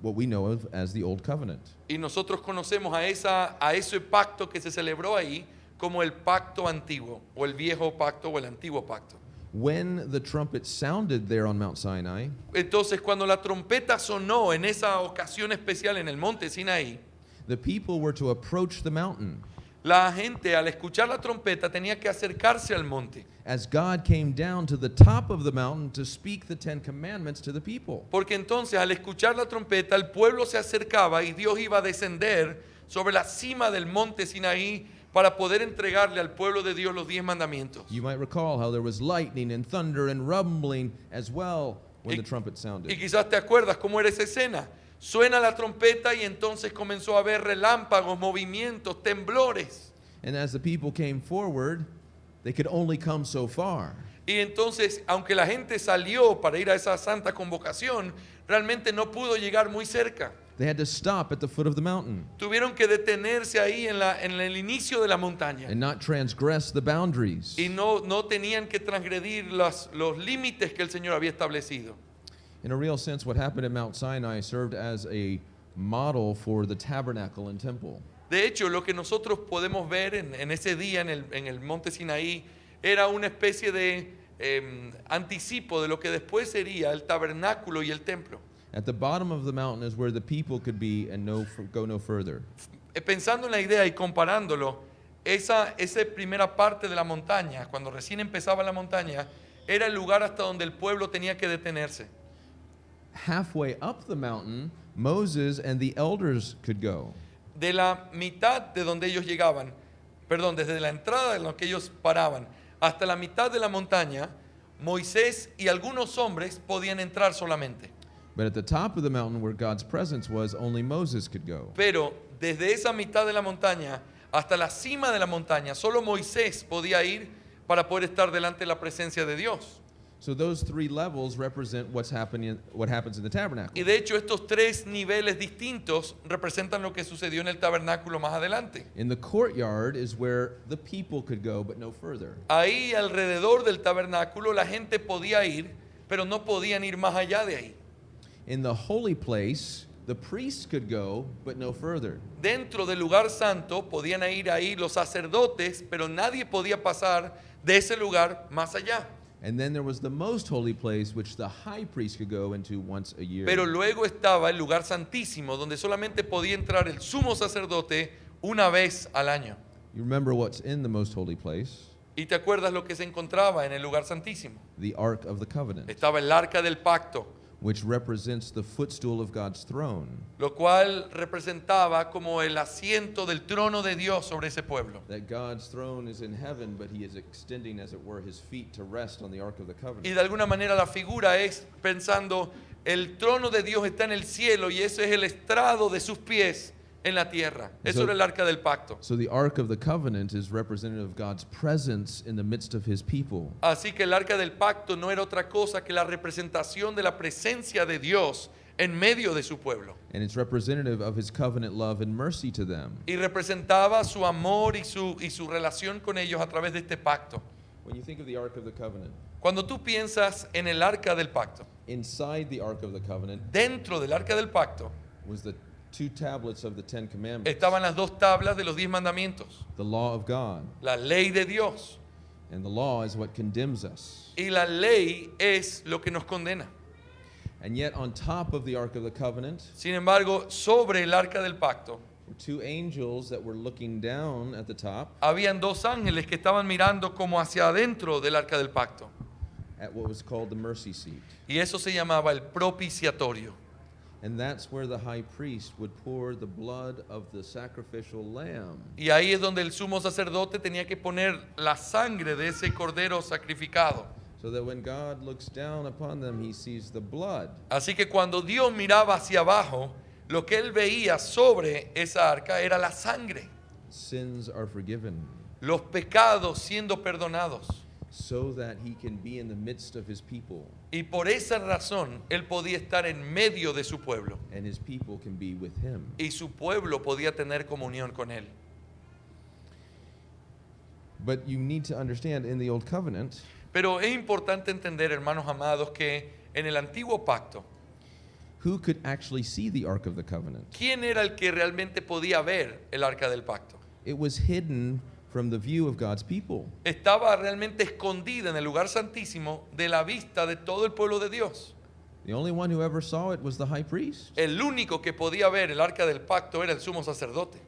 What we know of as the Old Covenant. Y nosotros conocemos a ese pacto que se celebró ahí como el pacto antiguo, o el viejo pacto, o el antiguo pacto. When the trumpet sounded there on Mount Sinai, Entonces, cuando la trompeta sonó en esa ocasión especial en el monte Sinaí, the people were to approach the mountain la gente al escuchar la trompeta tenía que acercarse al monte, as God came down to the top of the mountain to speak the 10 commandments to the people. porque entonces al escuchar la trompeta el pueblo se acercaba y Dios iba a descender sobre la cima del monte Sinaí para poder entregarle al pueblo de Dios los 10 mandamientos. You might recall how there was lightning and thunder and rumbling as well when Y- the trumpet Y sounded. quizás te acuerdas cómo era esa escena. Suena la trompeta y entonces comenzó a haber relámpagos, movimientos, temblores. And as the people came forward, they could only come so far. Y entonces, aunque la gente salió para ir a esa santa convocación, realmente no pudo llegar muy cerca. They had to stop at the foot of the mountain Tuvieron que detenerse ahí en el inicio de la montaña. and not transgress the boundaries. Y no tenían que transgredir los límites que el Señor había establecido. In a real sense, what happened at Mount Sinai served as a model for the tabernacle and temple. De hecho, lo que nosotros podemos ver en ese día en el monte Sinaí era una especie de anticipo de lo que después sería el tabernáculo y el templo. At the bottom of the mountain is where the people could be and go no further. Pensando en la idea y comparándolo, esa primera parte de la montaña, cuando recién empezaba la montaña, era el lugar hasta donde el pueblo tenía que detenerse. Halfway up the mountain, Moses and the elders could go. De la mitad de donde ellos llegaban, perdón, desde la entrada en la que ellos paraban hasta la mitad de la montaña, Moisés y algunos hombres podían entrar solamente. But at the top of the mountain where God's presence was, only Moses could go. Pero desde esa mitad de la montaña hasta la cima de la montaña, solo Moisés podía ir para poder estar delante de la presencia de Dios. So those three levels represent what happens in the tabernacle. Y de hecho estos tres niveles distintos representan lo que sucedió en el tabernáculo más adelante. In the courtyard is where the people could go, but no further. Ahí alrededor del tabernáculo la gente podía ir, pero no podían ir más allá de ahí. In the holy place, the priests could go, but no further. Dentro del lugar santo podían ir ahí los sacerdotes, pero nadie podía pasar de ese lugar más allá. And then there was the most holy place, which the high priest could go into once a year. Pero luego estaba el lugar santísimo, donde solamente podía entrar el sumo sacerdote una vez al año. You remember what's in the most holy place? ¿Y te acuerdas lo que se encontraba en el lugar santísimo? The Ark of the Covenant, Estaba el arca del pacto, which represents the footstool of God's throne. lo cual representaba como el asiento del trono de Dios sobre ese pueblo. That God's throne is in heaven, but he is extending, as it were, his feet to rest on the Ark of the Y Covenant. de alguna manera la figura es pensando, el trono de Dios está en el cielo y ese es el estrado de sus pies en la tierra. Eso era el arca del pacto. So the Ark of the Covenant is representative of God's presence in the midst of his people. Así que el arca del pacto no era otra cosa que la representación de la presencia de Dios en medio de su pueblo. And it's representative of his covenant love and mercy to them. Y representaba su amor y su relación con ellos a través de este pacto. When you think of the Ark of the Covenant, Cuando tú piensas en el arca del pacto, inside the Ark of the Covenant dentro del arca del pacto was the two tablets of the Ten Commandments, estaban las dos tablas de los 10 mandamientos, the law of God. la ley de Dios. And the law is what condemns us. Y la ley es lo que nos condena. And yet on top of the Ark of the Covenant Sin embargo, sobre el arca del pacto were two angels that were looking down at the top habían dos ángeles que estaban mirando como hacia adentro del arca del pacto. at what was called the mercy seat. Y eso se llamaba el propiciatorio. And that's where the high priest would pour the blood of the sacrificial lamb. Y ahí es donde el sumo sacerdote tenía que poner la sangre de ese cordero sacrificado. So that when God looks down upon them, he sees the blood. Así que cuando Dios miraba hacia abajo, lo que él veía sobre esa arca era la sangre, Sins are forgiven, los pecados siendo perdonados. so that he can be in the midst of his people, Y por esa razón él podía estar en medio de su pueblo and his people can be with him. y su pueblo podía tener comunión con él. But you need to understand, in the Old Covenant, Pero es importante entender, hermanos amados, que en el antiguo pacto, who could actually see the Ark of the Covenant? ¿quién era el que realmente podía ver el arca del pacto? It was hidden from the view of God's people. Estaba realmente escondida en el lugar santísimo de la vista de todo el pueblo de Dios. The only one who ever saw it was the high priest. El único que podía ver el arca del pacto era el sumo sacerdote.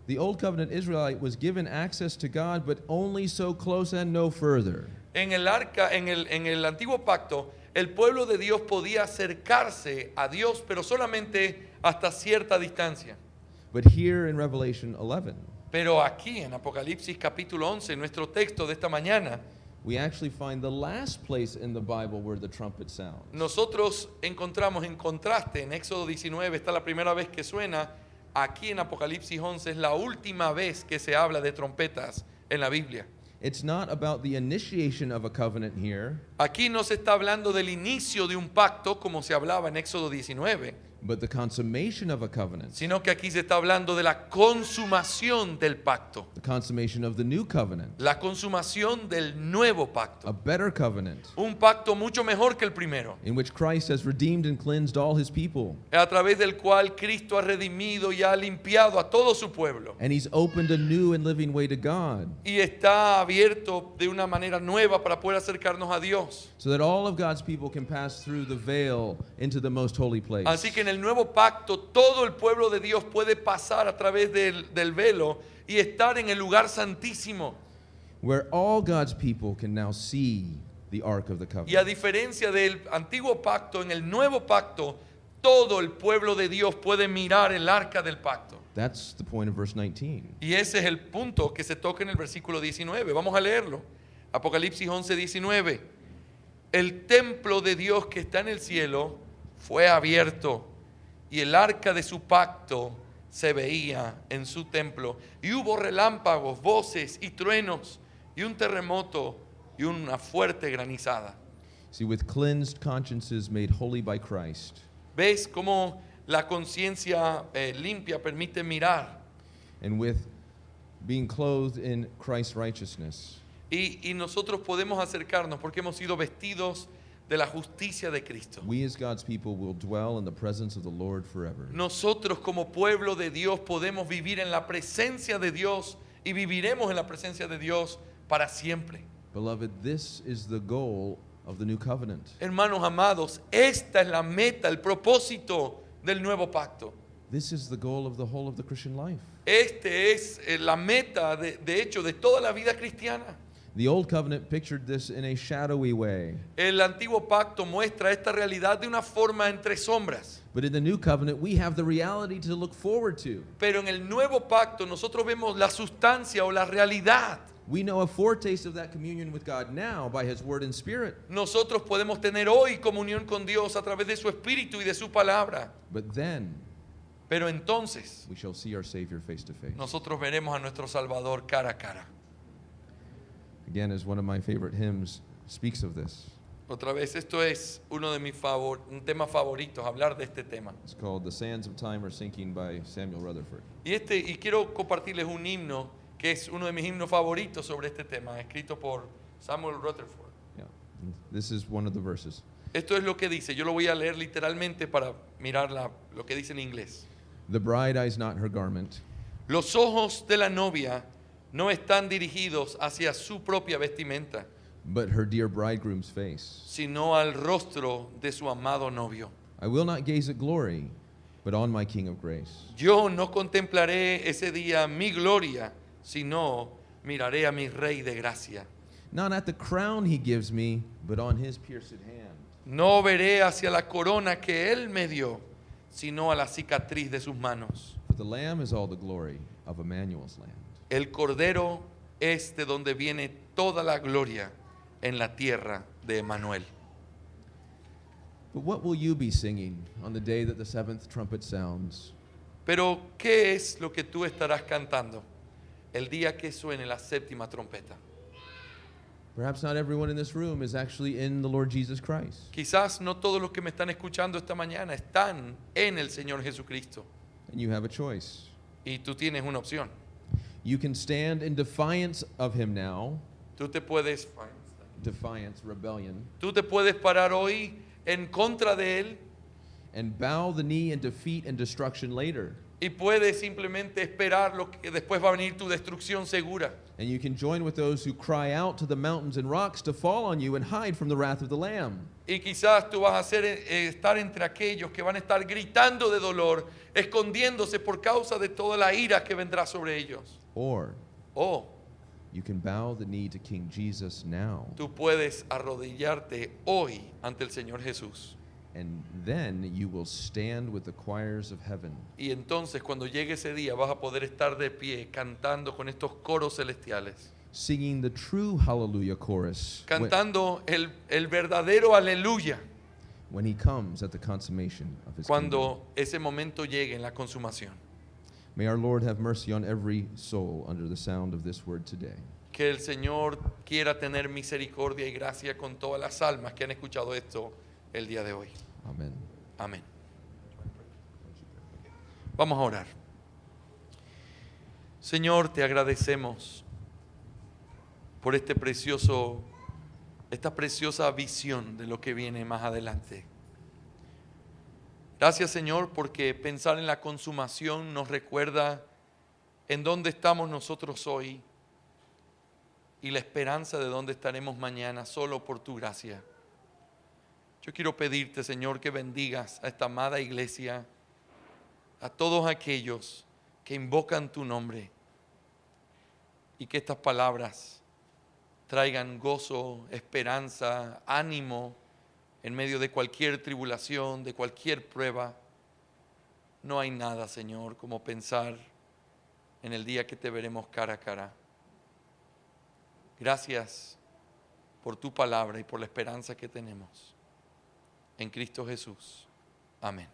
The Old Covenant Israelite was given access to God, but only so close and no further. En el arca, en el antiguo pacto, el pueblo de Dios podía acercarse a Dios, pero solamente hasta cierta distancia. But here in Revelation 11, Pero aquí en Apocalipsis capítulo 11, en nuestro texto de esta mañana, we actually find the last place in the Bible where the trumpet sounds. nosotros encontramos en contraste, en Éxodo 19, está la primera vez que suena, aquí en Apocalipsis 11 es la última vez que se habla de trompetas en la Biblia. It's not about the initiation of a covenant here, Aquí no se está hablando del inicio de un pacto como se hablaba en Éxodo 19, but the consummation of a covenant, sino que aquí se está hablando de la consumación del pacto, the consummation of the new covenant, la consumación del nuevo a pacto, better covenant, un pacto mucho mejor que el primero, in which Christ has redeemed and cleansed all his people, a través del cual Cristo ha redimido y ha limpiado a todo su pueblo and he's opened a new and living way to God, y está abierto de una manera nueva para poder acercarnos a Dios. so that all of God's people can pass through the veil into the most holy place. Así que en el nuevo pacto todo el pueblo de Dios puede pasar a través del velo y estar en el lugar santísimo. Where all God's people can now see the Ark of the Y a Covenant. diferencia del antiguo pacto, en el nuevo pacto todo el pueblo de Dios puede mirar el arca del pacto. That's the point of verse 19. Y ese es el punto que se toca en el versículo 19. Vamos a leerlo. Apocalipsis 11, 19. El templo de Dios que está en el cielo fue abierto y el arca de su pacto se veía en su templo. Y hubo relámpagos, voces y truenos y un terremoto y una fuerte granizada. See, with cleansed consciences made holy by Christ, ¿Ves cómo la conciencia limpia permite mirar? and with being clothed in Christ's righteousness, Y nosotros podemos acercarnos porque hemos sido vestidos de la justicia de Cristo. we as God's people will dwell in the presence of the Lord forever. Nosotros como pueblo de Dios podemos vivir en la presencia de Dios y viviremos en la presencia de Dios para siempre. Beloved, this is the goal of the new covenant. Hermanos amados, esta es la meta, el propósito del nuevo pacto. This is the goal of the whole of the Christian life. Este es la meta, de hecho, de toda la vida cristiana. The Old Covenant pictured this in a shadowy way. El antiguo pacto muestra esta realidad de una forma entre sombras. But in the New Covenant, we have the reality to look forward to. Pero en el nuevo pacto nosotros vemos la sustancia o la realidad. We know a foretaste of that communion with God now by His Word and Spirit. Nosotros podemos tener hoy comunión con Dios a través de su Espíritu y de su palabra. But then Pero entonces we shall see our Savior face to face. nosotros veremos a nuestro Salvador cara a cara. Again, as one of my favorite hymns speaks of this. Otra vez, esto es uno de mis un tema favoritos, hablar de este tema. It's called The Sands of Time Are Sinking by Samuel Rutherford. Y quiero compartirles un himno que es uno de mis himnos favoritos sobre este tema, escrito por Samuel Rutherford. Yeah. This is one of the verses. Esto es lo que dice, yo lo voy a leer literalmente para mirar lo que dice en inglés. The bride eyes not her garment, Los ojos de la novia no están dirigidos hacia su propia vestimenta, but her dear bridegroom's face. sino al rostro de su amado novio. I will not gaze at glory, but on my King of grace. Yo no contemplaré ese día mi gloria, sino miraré a mi Rey de gracia. Not at the crown he gives me, but on his pierced hand. No veré hacia la corona que Él me dio, sino a la cicatriz de sus manos. For the Lamb is all the glory of Emmanuel's land. El Cordero es de donde viene toda la gloria en la tierra de Emmanuel. But what will you be singing on the day that the seventh trumpet sounds? Pero, ¿qué es lo que tú estarás cantando el día que suene la séptima trompeta? Perhaps not everyone in this room is actually in the Lord Jesus Christ. Quizás no todos los que me están escuchando esta mañana están en el Señor Jesucristo. And you have a choice. Y tú tienes una opción. You can stand in defiance of him now, Tú te puedes rebellion, parar hoy en contra de Él and bow the knee in defeat and destruction later. y puedes simplemente esperar lo que después va a venir tu destrucción segura. And you can join with those who cry out to the mountains and rocks to fall on you and hide from the wrath of the Lamb. Y quizás tú vas a estar entre aquellos que van a estar gritando de dolor, escondiéndose por causa de toda la ira que vendrá sobre ellos. Or O you can bow the knee to King Jesus now, tú puedes arrodillarte hoy ante el Señor Jesús. and then you will stand with the choirs of heaven, Y entonces cuando llegue ese día vas a poder estar de pie cantando con estos coros celestiales. singing the true hallelujah chorus Cantando el verdadero aleluya when he comes at the consummation of his kingdom. cuando ese momento llegue en la consumación. May our Lord have mercy on every soul under the sound of this word today. Que el Señor quiera tener misericordia y gracia con todas las almas que han escuchado esto el día de hoy. Amen. Amén. Vamos a orar. Señor, te agradecemos por esta preciosa visión de lo que viene más adelante. Gracias, Señor, porque pensar en la consumación nos recuerda en dónde estamos nosotros hoy y la esperanza de dónde estaremos mañana solo por tu gracia. Yo quiero pedirte, Señor, que bendigas a esta amada iglesia, a todos aquellos que invocan tu nombre y que estas palabras traigan gozo, esperanza, ánimo en medio de cualquier tribulación, de cualquier prueba. No hay nada, Señor, como pensar en el día que te veremos cara a cara. Gracias por tu palabra y por la esperanza que tenemos. En Cristo Jesús. Amén.